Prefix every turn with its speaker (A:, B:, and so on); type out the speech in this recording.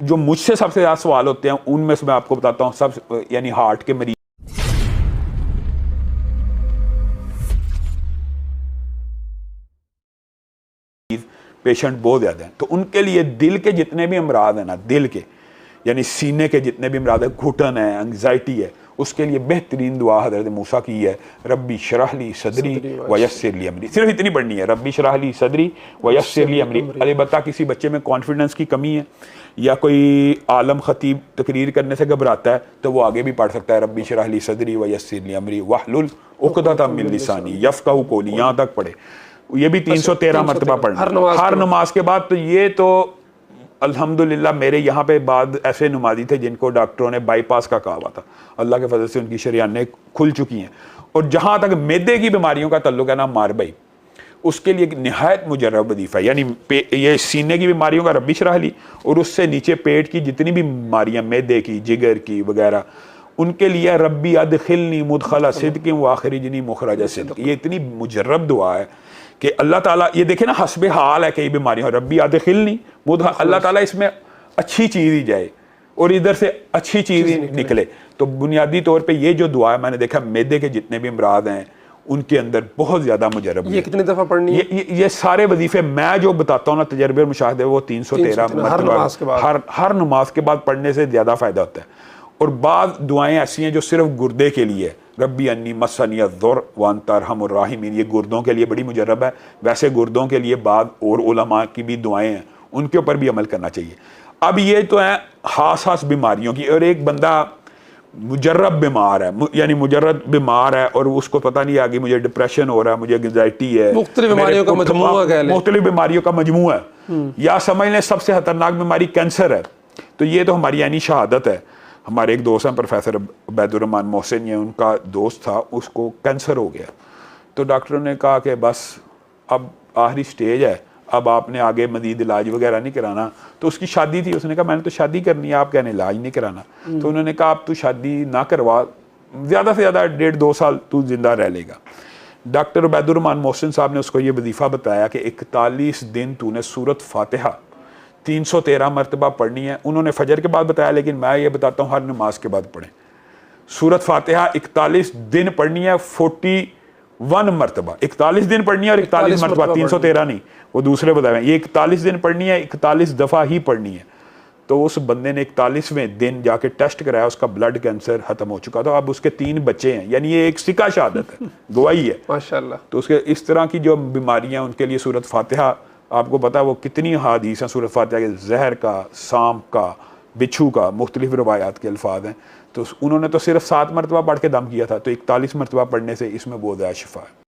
A: جو مجھ سے سب سے زیادہ سوال ہوتے ہیں ان میں سے میں آپ کو بتاتا ہوں، سب یعنی ہارٹ کے مریض پیشنٹ بہت زیادہ ہیں، تو ان کے لیے دل کے جتنے بھی امراض ہیں نا، دل کے یعنی سینے کے جتنے بھی امراض ہیں، گھٹن ہے، انگزائٹی ہے، اس کے لیے بہترین دعا حضرت موسیٰ کی ہے، ربی شرح لی صدری ویسر لی امری. صرف اتنی پڑھنی ہے، ربی شرح لی صدری ویسر لی امری. البتہ کسی بچے میں کانفیڈنس کی کمی ہے یا کوئی عالم خطیب تقریر کرنے سے گھبراتا ہے تو وہ آگے بھی پڑھ سکتا ہے، ربی شرح لی صدری ویسر لی امری واحلل عقدۃ من لسانی یفقہوا قولی، یہاں تک پڑھے. یہ بھی 313 مرتبہ پڑھنا ہر نماز کے بعد. تو یہ تو الحمدللہ میرے یہاں پہ بعد ایسے نمازی تھے جن کو ڈاکٹروں نے بائی پاس کا کہا ہوا تھا، اللہ کے فضل سے ان کی شریانیں کھل چکی ہیں. اور جہاں تک معدے کی بیماریوں کا تعلق ہے نا مار بھائی، اس کے لیے ایک نہایت مجرب وظیفہ ہے. یعنی یہ سینے کی بیماریوں کا ربی شرح لی، اور اس سے نیچے پیٹ کی جتنی بھی بیماریاں، معدے کی، جگر کی وغیرہ، ان کے لیے ربی ادخلنی مدخل صدق واخرجنی مخرج صدق. یہ اتنی مجرب دعا ہے کہ اللہ تعالیٰ، یہ دیکھیں نا حسب حال ہے کئی بیماریاں، ربی ادخلنی مدخل، اللہ تعالیٰ اس میں اچھی چیز ہی جائے اور ادھر سے اچھی چیز ہی نکلے. تو بنیادی طور پہ یہ جو دعا ہے، میں نے دیکھا معدے کے جتنے بھی امراض ہیں ان کے اندر بہت زیادہ مجرب.
B: یہ کتنی دفعہ پڑھنی ہے؟
A: یہ سارے وظیفے میں جو بتاتا ہوں نا، تجربے اور مشاہدے، وہ 313 مرتبہ ہر نماز کے بعد پڑھنے سے زیادہ فائدہ ہوتا ہے. اور بعض دعائیں ایسی ہیں جو صرف گردے کے لیے، ربی انی مسنی الضر وانت ارحم الراحمین، یہ گردوں کے لیے بڑی مجرب ہے. ویسے گردوں کے لیے بعض اور علماء کی بھی دعائیں ہیں، ان کے اوپر بھی عمل کرنا چاہیے. اب یہ تو ہیں خاص بیماریوں کی. اور ایک بندہ مجرب بیمار ہے، یعنی مجرد بیمار ہے اور اس کو پتہ نہیں آگے مجھے ڈپریشن ہو رہا ہے، مجھے انگزائٹی ہے،
B: مختلف بیماریوں کا مجموعہ کہہ لیں،
A: مختلف بیماریوں کا مجموعہ ہے، یا سمجھ لیں سب سے خطرناک بیماری کینسر ہے. تو یہ تو ہماری یعنی شہادت ہے. ہمارے ایک دوست ہیں پروفیسر عبید الرحمن محسن، یہ ان کا دوست تھا، اس کو کینسر ہو گیا. تو ڈاکٹروں نے کہا کہ بس اب آخری سٹیج ہے، اب آپ نے آگے مزید علاج وغیرہ نہیں کرانا. تو اس کی شادی تھی، اس نے کہا میں نے تو شادی کرنی ہے، آپ کہنے علاج نہیں کرانا. تو انہوں نے کہا اب تو شادی نہ کروا، زیادہ سے زیادہ 1.5-2 سال تو زندہ رہ لے گا. ڈاکٹر عبید الرحمن محسن صاحب نے اس کو یہ وظیفہ بتایا کہ 41 دن تو نے سورت فاتحہ 313 مرتبہ پڑھنی ہے. انہوں نے فجر کے بعد بتایا، لیکن میں یہ بتاتا ہوں ہر نماز کے بعد پڑھیں. سورت فاتحہ 41 دن پڑھنی ہے، 41 مرتبہ 41 دن پڑھنی ہے، اور 41 مرتبہ 313 نہیں، وہ دوسرے بتائے ہیں. یہ 41 دن پڑھنی ہے، 41 دفعہ ہی پڑھنی ہے. تو اس بندے نے 41ویں دن جا کے ٹیسٹ کرایا، اس کا بلڈ کینسر ختم ہو چکا تھا. اب اس کے 3 بچے ہیں، یعنی یہ ایک سکہ شہادت ہے، گواہی ہے
B: ماشاءاللہ.
A: تو اس کے اس طرح کی جو بیماریاں ان کے لیے سورت فاتحہ، آپ کو پتا ہے وہ کتنی حدیث ہیں سورت فاتحہ کے، زہر کا، سانپ کا، بچھو کا، مختلف روایات کے الفاظ ہیں. تو انہوں نے تو صرف 7 مرتبہ پڑھ کے دم کیا تھا، تو 41 مرتبہ پڑھنے سے اس میں بہت زیادہ شفا ہے.